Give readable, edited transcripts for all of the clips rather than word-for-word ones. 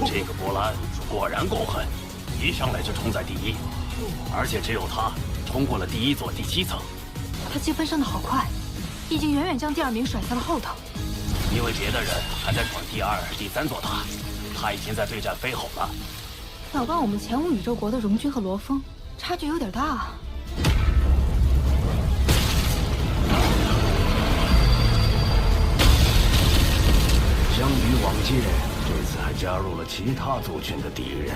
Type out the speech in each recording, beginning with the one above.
这个波兰果然够狠，一上来就冲在第一，而且只有他冲过了第一座第7层。他积分升得好快，已经远远将第2名甩在了后头。因为别的人还在闯第2、第3座塔，他已经在对战飞吼了。要帮我们前5宇宙国的荣军和罗峰，差距有点大啊。相比往届，这次还加入了其他族群的敌人。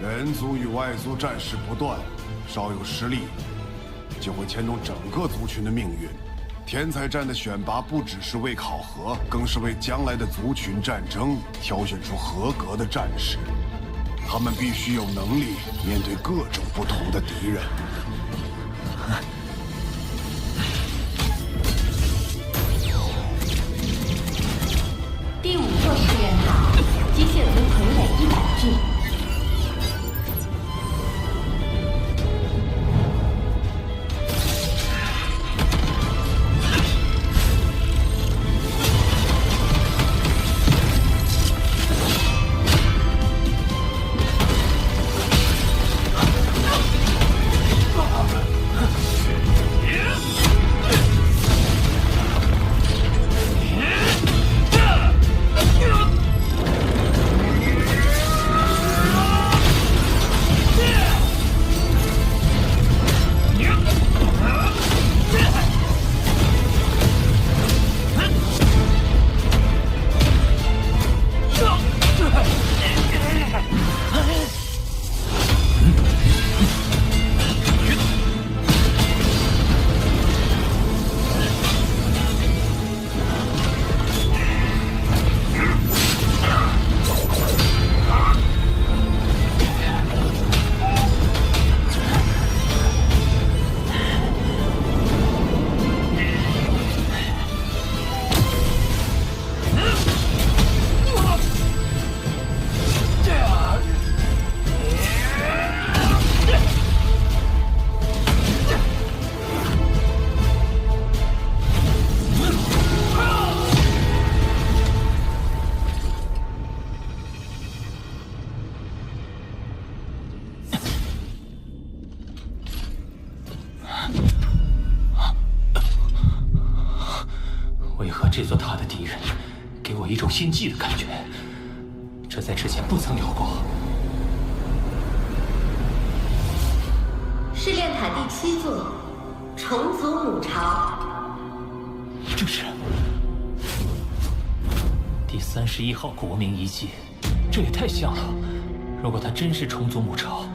人族与外族战事不断，稍有失利，就会牵动整个族群的命运。天才战的选拔不只是为考核，更是为将来的族群战争挑选出合格的战士。他们必须有能力面对各种不同的敌人。第5座试验塔，机械族傀儡100具。为何这座塔的敌人给我一种心悸的感觉？这在之前不曾有过。试炼塔第7座，重组母巢。这是第31号国民遗迹，这也太像了。如果它真是重组母巢，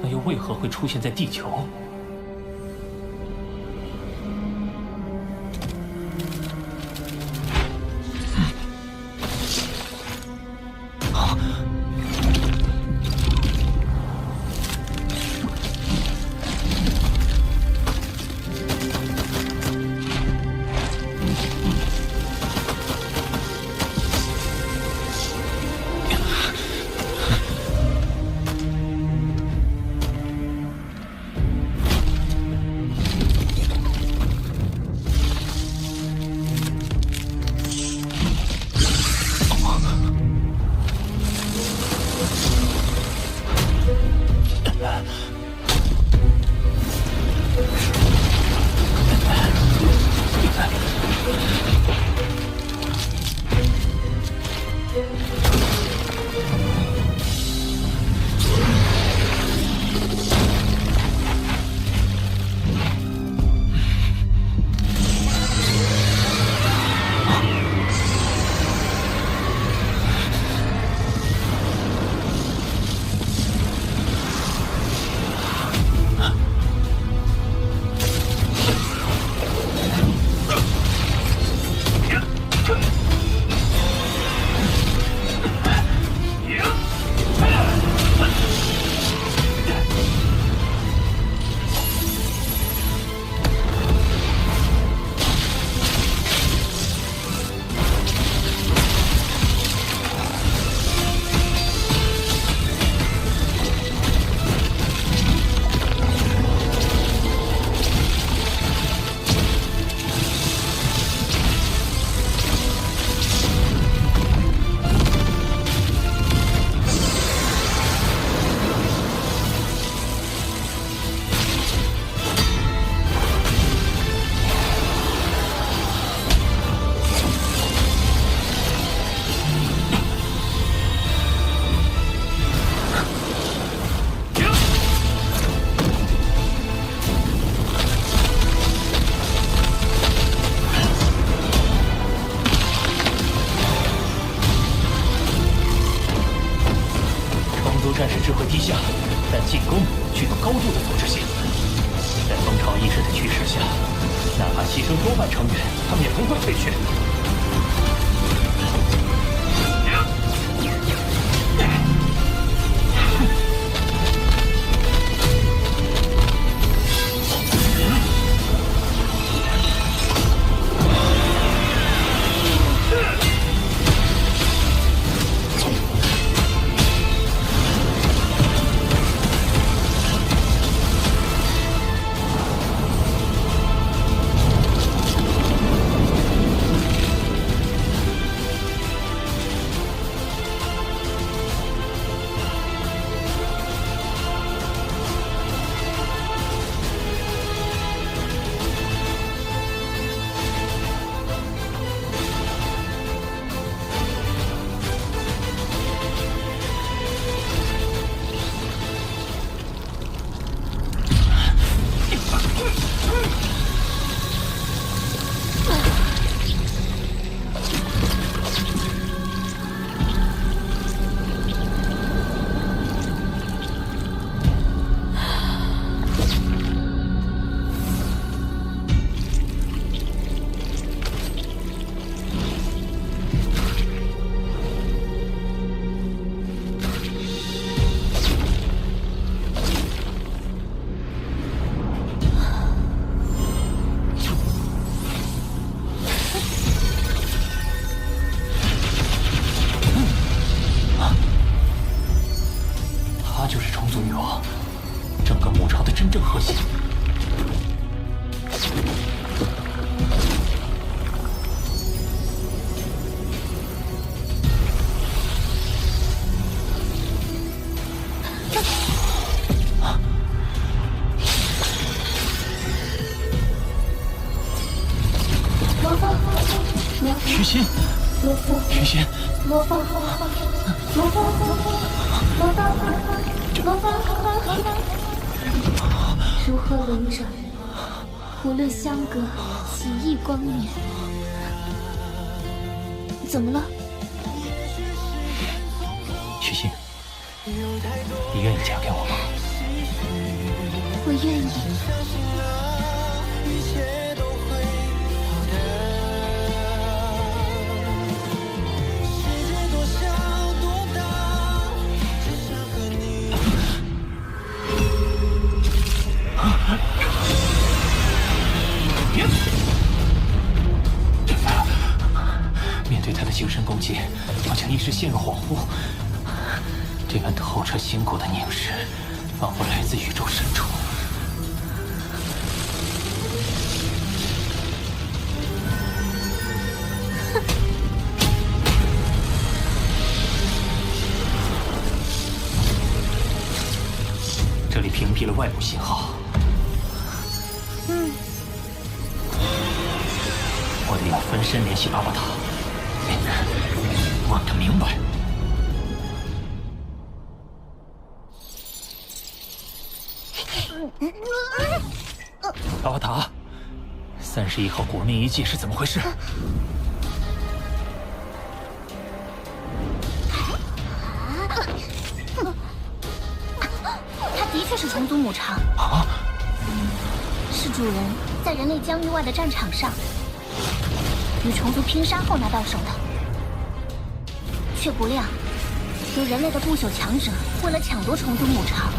那又为何会出现在地球？战士智慧低下，但进攻具有高度的组织性。在蜂巢意识的驱使下，哪怕牺牲多半成员，他们也不会退却。徐仙，徐仙，如何轮转？无论相隔几亿光年。怎么了？徐仙，你愿意嫁给我吗？我愿意。面对他的精神攻击，好像一时陷入恍惚。这般透彻心骨的凝视，仿佛来自宇宙深处。这里屏蔽了外部信号。我得用分身联系阿瓦塔，问个明白。阿瓦塔，31号国民遗迹是怎么回事？它的确是虫族母巢啊！是主人在人类疆域外的战场上与虫族拼杀后拿到手的，却不料由人类的不朽强者为了抢夺虫族母巢，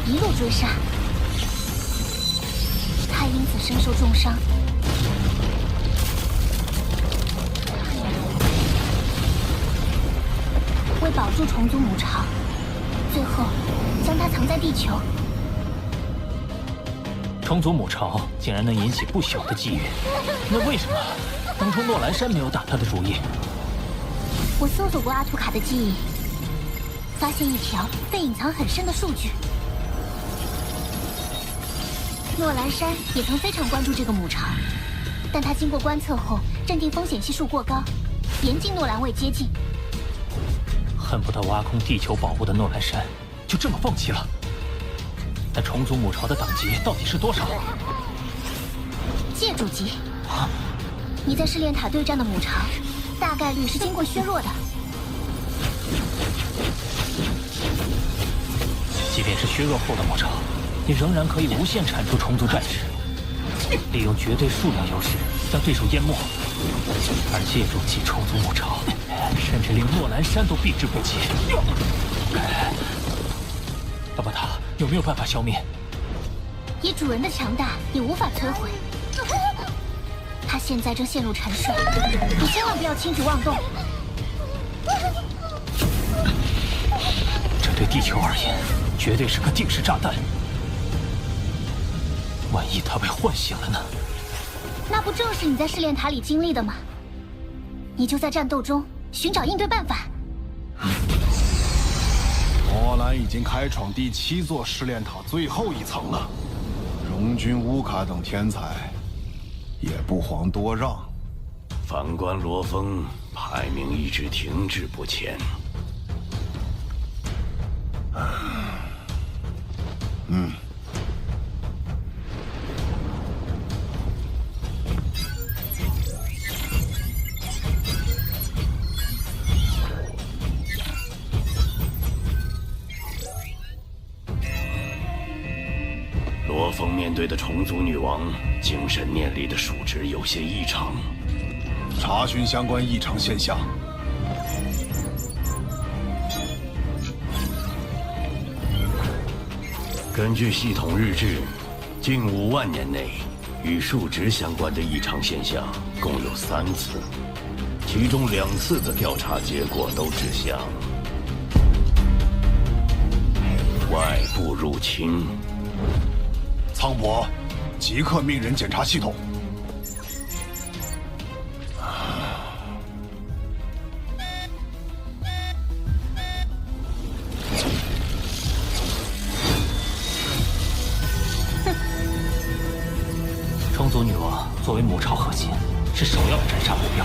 一路追杀，他因此身受重伤。为保住虫族母巢，最后将它藏在地球。虫族母巢竟然能引起不朽的觊觎，那为什么当初诺兰山没有打他的主意？我搜索过阿图卡的记忆，发现一条被隐藏很深的数据。诺兰山也曾非常关注这个母巢，但他经过观测后认定风险系数过高，严禁诺兰卫接近。恨不得挖空地球保护的诺兰山，就这么放弃了。那虫族母巢的等级到底是多少？界主级。啊！你在试炼塔对战的母巢，大概率是经过削弱的。即便是削弱后的魔潮，你仍然可以无限产出虫族战士，利用绝对数量优势将对手淹没，而借助其虫族魔潮，甚至令诺兰山都避之不及。阿巴塔有没有办法消灭？以主人的强大，也无法摧毁。他现在正陷入沉睡，你千万不要轻举妄动。这对地球而言，绝对是个定时炸弹。万一他被唤醒了呢？那不正是你在试炼塔里经历的吗？你就在战斗中寻找应对办法。魔兰已经开创第7座试炼塔最后一层了，荣军、乌卡等天才也不遑多让。反观罗峰，排名一直停滞不前。罗峰面对的虫族女王精神念力的数值有些异常，查询相关异常现象。根据系统日志，近5万年内与数值相关的异常现象共有3次，其中2次的调查结果都指向外部入侵。苍伯，即刻命人检查系统。虫族女王作为母巢核心，是首要的斩杀目标，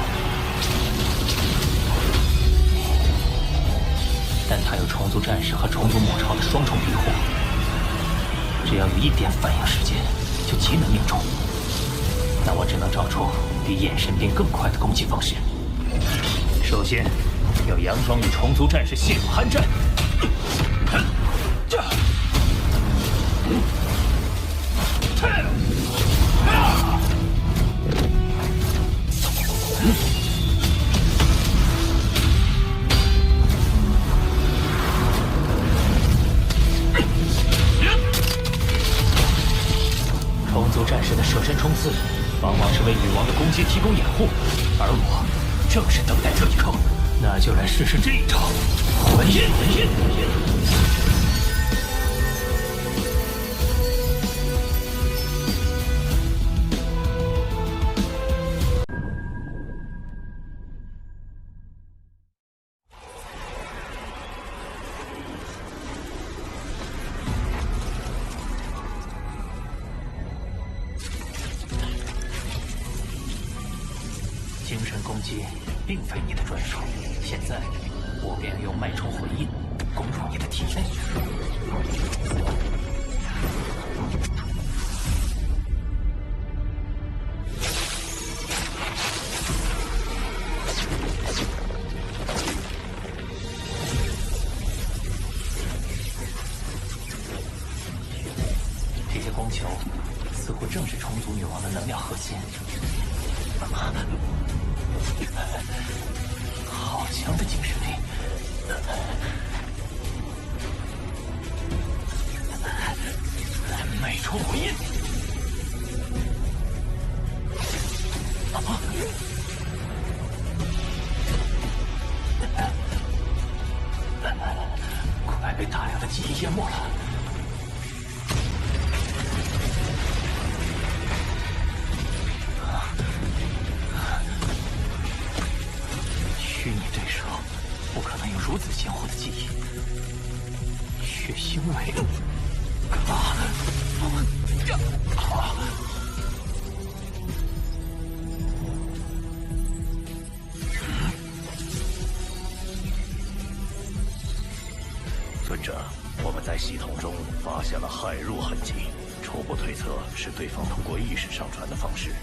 但她有虫族战士和虫族母巢的双重庇护。只要有一点反应时间，就极能命中。那我只能找出比眼神兵更快的攻击方式。首先，要佯装与虫族战士陷入酣战。虫族战士的舍身冲刺，往往是为女王的攻击提供掩护，而我正是等待这一刻。那就来试试这一招，魂印。精神攻击并非你的专属，现在我便用脉冲魂印攻入你的体内。这些光球似乎正是虫族女王的能量核心。好强的精神力！脉冲回音！快被大量的记忆淹没了。虚拟对手不可能有如此鲜活的记忆，却因为尊者，我们在系统中发现了骇入痕迹，初步推测是对方通过意识上传的方式，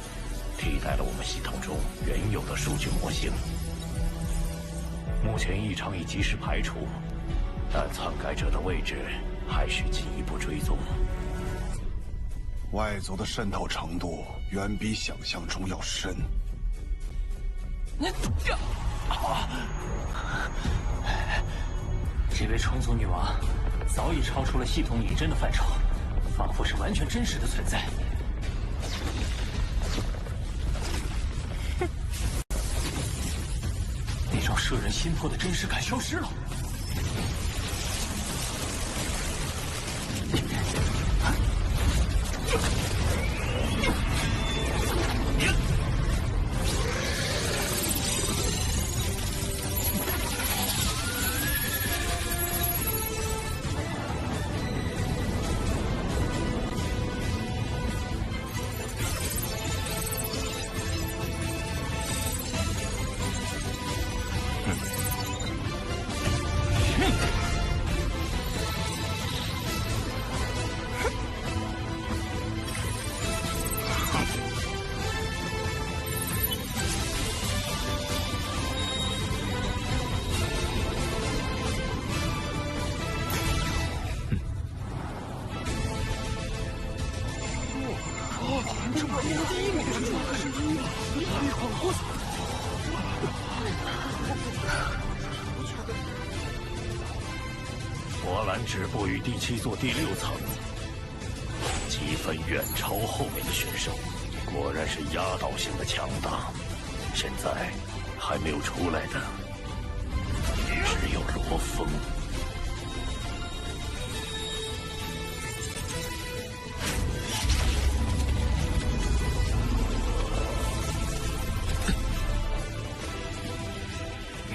替代了我们系统中原有的数据模型。目前异常已及时排除，但篡改者的位置还需进一步追踪。外族的渗透程度远比想象中要深。这位虫族女王早已超出了系统拟真的范畴，仿佛是完全真实的存在。那种摄人心魄的真实感消失了。波兰止步于第7座第6层，积分远超后面的选手，果然是压倒性的强大。现在还没有出来的只有罗峰。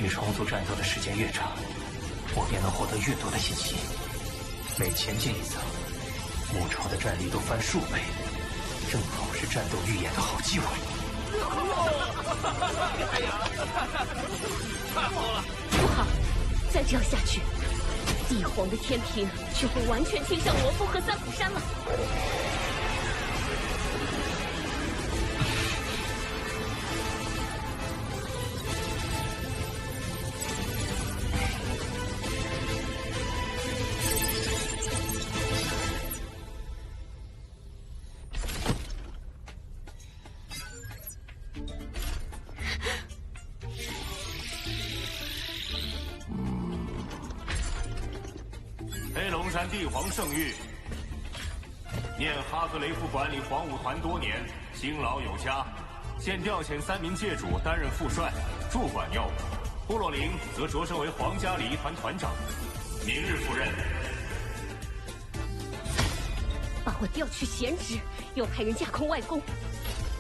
与虫族战斗的时间越长，我便能获得越多的信息。每前进一层，母巢的战力都翻数倍，正好是战斗预演的好机会。不好，再这样下去，帝皇的天平就会完全倾向罗峰和三府山了。黑龙山帝皇圣谕，念哈格雷夫管理皇武团多年，辛劳有加，现调遣3名界主担任副帅，驻管要务。部落灵则擢升为皇家礼仪团团长，明日赴任。把我调去闲职，又派人架空外公，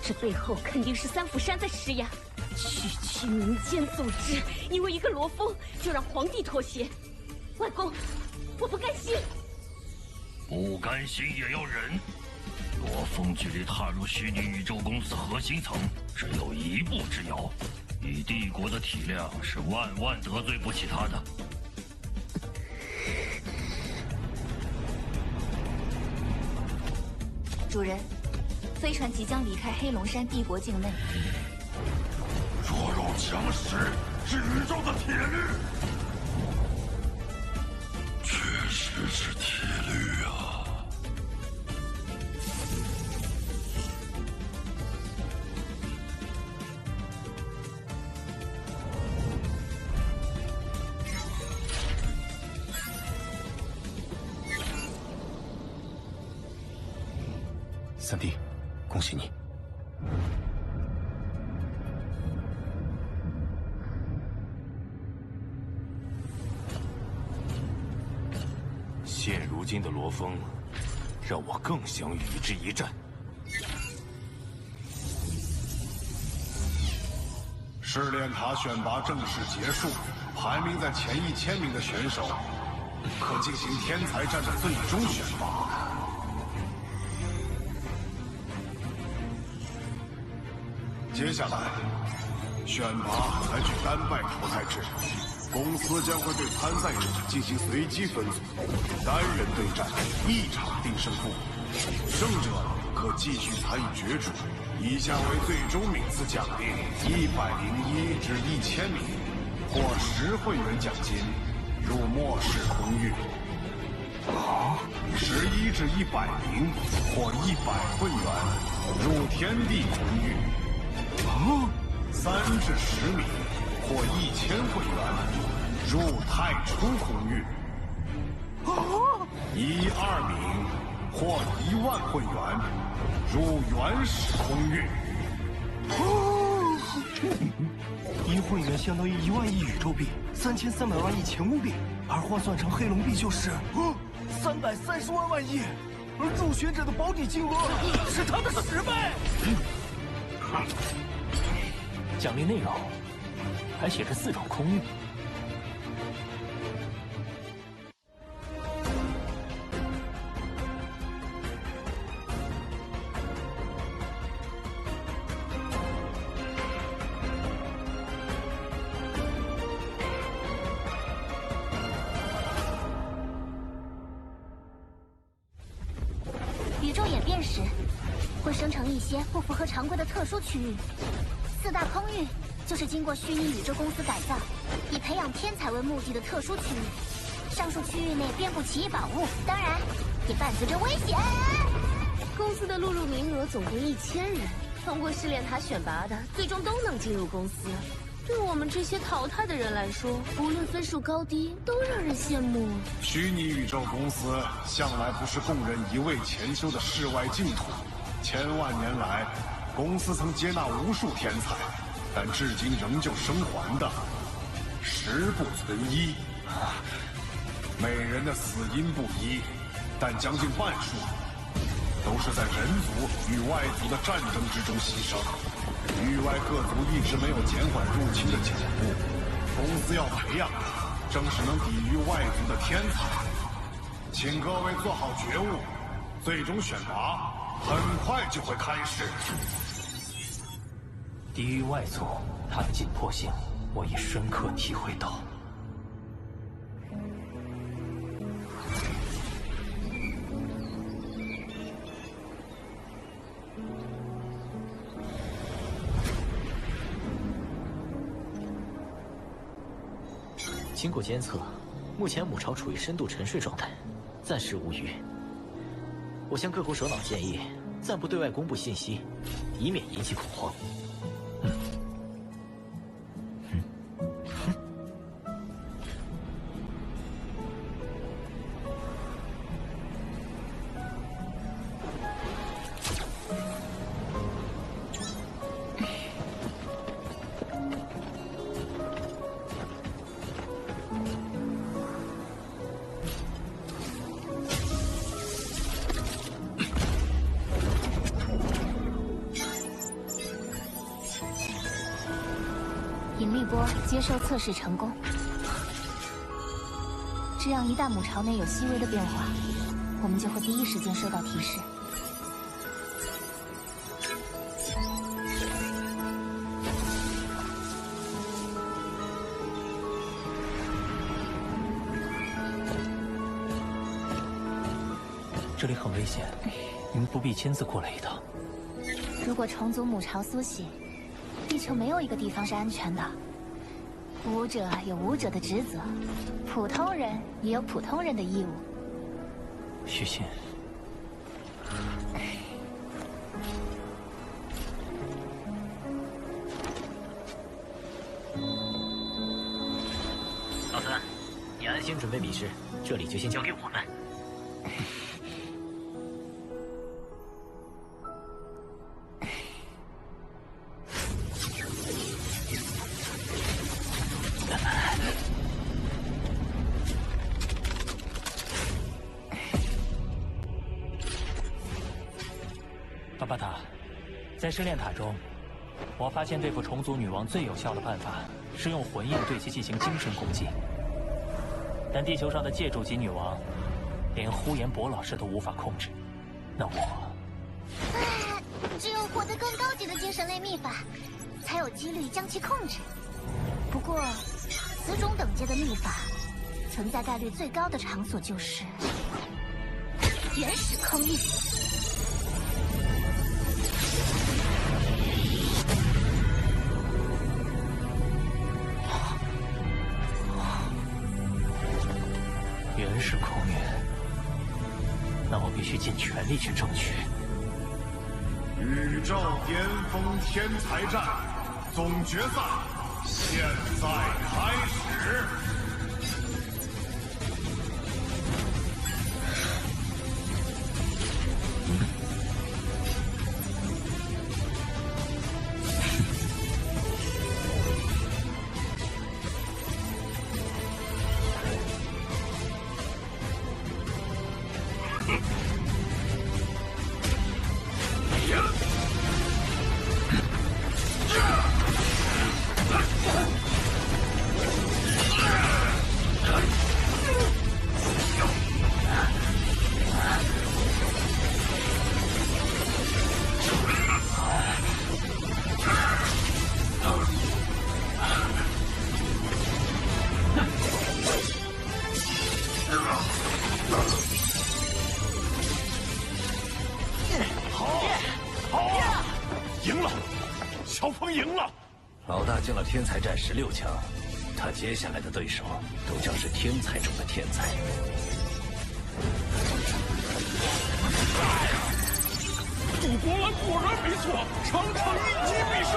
这背后肯定是三府山在施压。区民间组织，因为一个罗峰就让皇帝妥协。外公，我不甘心。不甘心也要忍。罗峰距离踏入虚拟宇宙公司核心层只有一步之遥，以帝国的体量是万万得罪不起他的。主人，飞船即将离开黑龙山帝国境内。弱肉强食是宇宙的铁律，确实是铁律啊！三弟，恭喜你！现如今的罗峰，让我更想与之一战。试炼塔选拔正式结束，排名在前1000名的选手可进行天才战的最终选拔。接下来，选拔采取单败淘汰制，公司将会对参赛者进行随机分组，单人对战，1场定胜负，胜者可继续参与角逐。以下为最终名次奖励：101至1000名，获10会员奖金，入末世空域。11至100名或100会员入天地空域，3至10名或1000会员入太初空域，1、2名或10000会员入原始空域。1会员相当于1万亿宇宙币，3300万亿前物币，而换算成黑龙币就是330万亿，而入选者的保底金额是他的10倍。奖励内容还写着4种空域。宇宙演变时，会生成一些不符合常规的特殊区域。4大空域就是经过虚拟宇宙公司改造，以培养天才为目的的特殊区域。上述区域内遍布奇异宝物，当然也伴随着危险。公司的录入名额总共1000人，通过试炼塔选拔的，最终都能进入公司。对我们这些淘汰的人来说，无论分数高低，都让人羡慕。虚拟宇宙公司向来不是供人一味潜修的世外净土，千万年来，公司曾接纳无数天才，但至今仍旧生还的10不存1。每人的死因不一，但将近半数都是在人族与外族的战争之中牺牲。域外各族一直没有减缓入侵的脚步，公司要培养的正是能抵御外族的天才。请各位做好觉悟，最终选拔很快就会开始。抵御外族，它的紧迫性，我已深刻体会到。经过监测，目前母巢处于深度沉睡状态，暂时无虞。我向各国首脑建议，暂不对外公布信息，以免引起恐慌。引力波接收测试成功，这样一旦母巢内有细微的变化，我们就会第一时间收到提示。这里很危险，您不必亲自过来一趟。如果重组母巢苏醒，地球没有一个地方是安全的。武者有武者的职责，普通人也有普通人的义务。许沁，老三，你安心准备比试，这里就先交给我们。巴巴塔，在试炼塔中，我发现对付虫族女王最有效的办法是用魂印对其进行精神攻击。但地球上的借助级女王，连呼延博老师都无法控制，那我……只有获得更高级的精神类秘法，才有几率将其控制。不过，此种等阶的秘法，存在概率最高的场所就是原始空域。原始空域，那我必须尽全力去争取。宇宙巅峰天才战总决赛现在开始。进了天才战16强，他接下来的对手都将是天才中的天才。祖国蓝果然没错，场场一击必胜。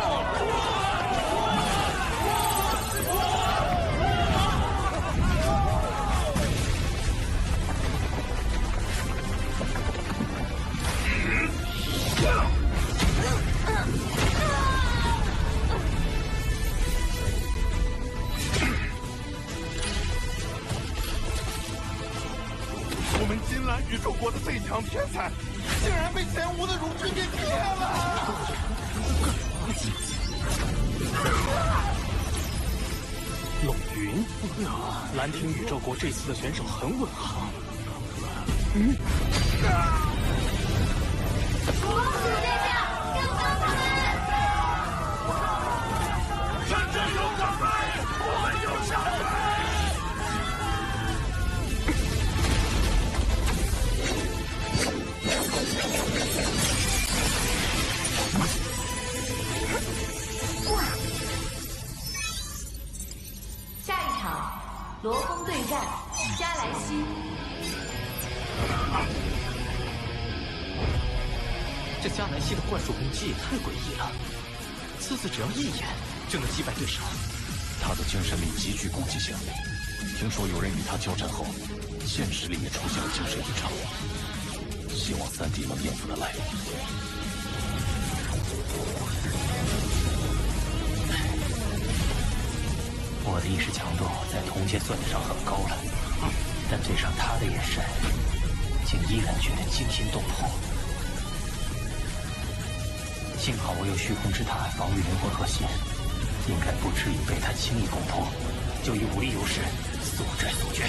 宇宙国的最强天才，竟然被前无的荣军给灭了！龙云，蓝庭宇宙国这次的选手很稳行。国主殿下，跟帮他们！战争有准备，我们有下水。下一场，罗峰对战加莱西。这加莱西的幻术攻击也太诡异了，次次只要一眼就能击败对手。他的精神力极具攻击性，听说有人与他交战后，现实里也出现了精神异常。希望3弟能应付得来。我的意识强度在同阶算得上很高了，但对上他的眼神，竟依然觉得惊心动魄。幸好我有虚空之塔防御灵魂核心，应该不至于被他轻易攻破，就以武力优势速战速决。